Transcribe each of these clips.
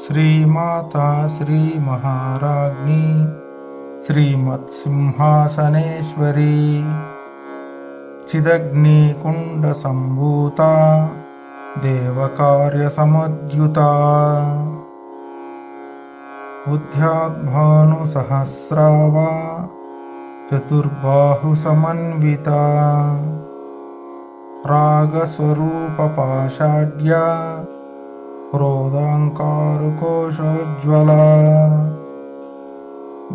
श्रीमाता श्रीमहाराज्ञी श्रीमत्सिंहासनेश्वरी चिदग्निकुण्डसम्भूता देवकार्यसमुद्युता बुद्ध्याद्भानुसहस्रावा चतुर्बाहुसमन्विता रागस्वरूपपाषाढ्या क्रोधाङ्गारकोशोज्ज्वला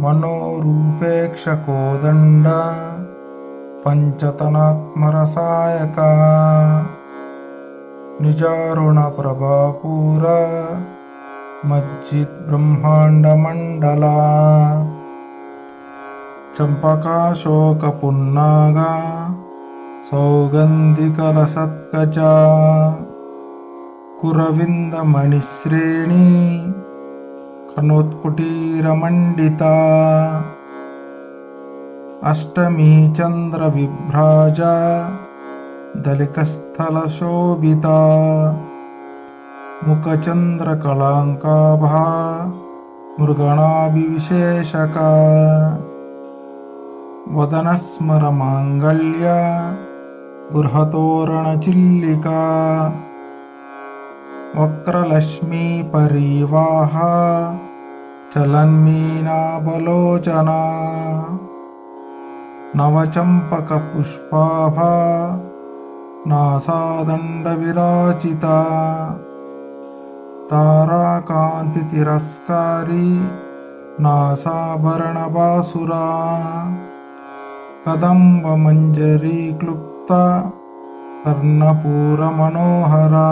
मनोरूपेक्षकोदण्ड पञ्चतनात्मरसायका निजारुणप्रभापूरा मज्जिद्ब्रह्माण्डमण्डला चम्पकाशोकपुन्नागा सौगन्धिकलसत्कचा कुरविन्दमणिश्रेणी कनोत्कुटीरमण्डिता अष्टमी चन्द्रविभ्राजा दलिकस्थलशोभिता मुखचन्द्रकलाङ्काभा मृगणाभिविशेषका वदनस्मरमाङ्गल्या गृहतोरणचिल्लिका वक्रलक्ष्मीपरीवाहा चलन्मीनाबलोचना नवचम्पकपुष्पाभा नासादण्डविराचिता ताराकान्तितिरस्कारी नासाभरणबासुरा कदम्बमञ्जरीक्लुप्ता कर्णपूरमनोहरा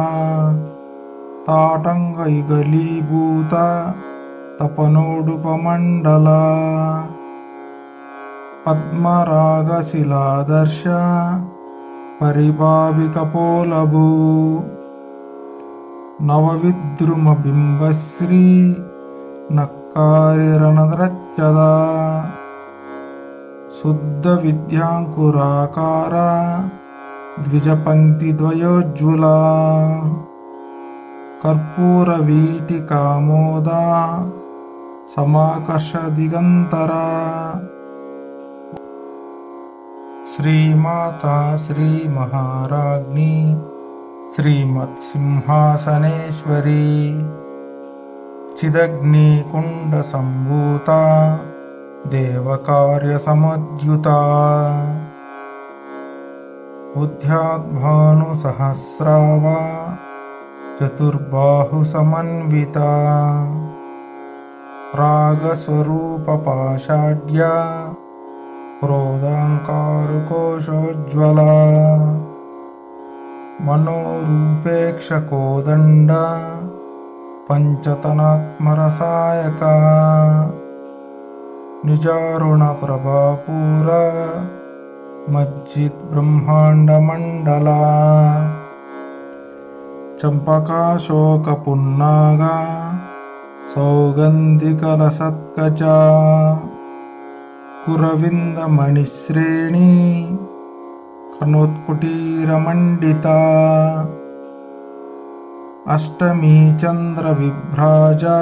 ताटङ्गयुगलीभूता तपनोडुपमण्डला पद्मरागशिलादर्श परिभाविकपोलभू नवविद्रुमबिम्बश्री नक्कारिरणरच्चदा शुद्धविद्याङ्कुराकारा द्विजपङ्क्तिद्वयोज्ज्वला कर्पूरवीटिकामोदा समाकर्षदिगन्तरा श्रीमाता श्रीमहाराज्ञी श्रीमत्सिंहासनेश्वरी चिदग्निकुण्डसम्भूता देवकार्यसमुद्युता बुद्ध्याद्भानुसहस्रावा चतुर्बाहुसमन्विता रागस्वरूपपाषाढ्या क्रोधाङ्गारकोशोज्ज्वला मनोरूपेक्षकोदण्ड पञ्चतनात्मरसायका निजारुणप्रभापूरा मज्जिद्ब्रह्माण्डमण्डला चम्पकाशोकपुन्नागा सौगन्धिकलसत्कचा कुरविन्दमणिश्रेणी कनोत्कुटीरमण्डिता अष्टमी चन्द्रविभ्राजा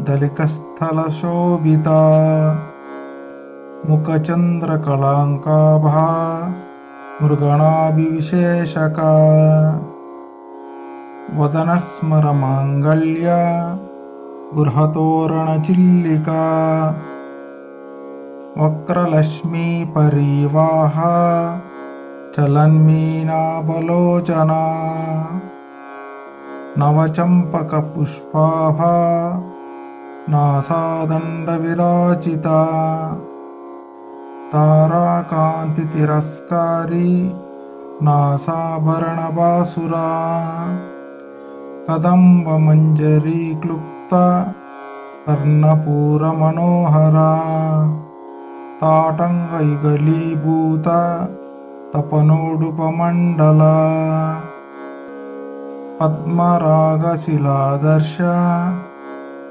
दलिकस्थलशोभिता मुखचन्द्रकलाङ्काभा मृगणाभिविशेषका वदनस्मरमाङ्गल्या गृहतोरणचिल्लिका वक्रलक्ष्मीपरीवाहा चलन्मीनाबलोचना नवचम्पकपुष्पाभा नासादण्डविराचिता ताराकान्तितिरस्कारी नासाभरणबासुरा कदम्बमञ्जरीक्लुप्ता कर्णपूरमनोहरा ताटङ्गयुगलीभूता तपनोडुपमण्डला पद्मरागशिलादर्श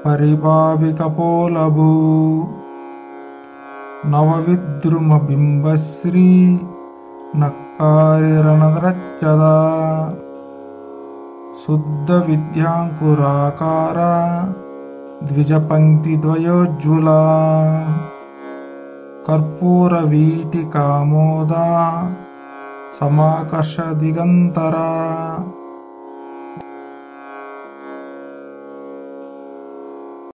परिभाविकपोलभू नवविद्रुमबिम्बश्री नक्कारिरणरच्चदा शुद्धविद्याङ्कुराकारा द्विजपङ्क्तिद्वयोज्ज्वला कर्पूरवीटिकामोदा समाकर्षदिगन्तरा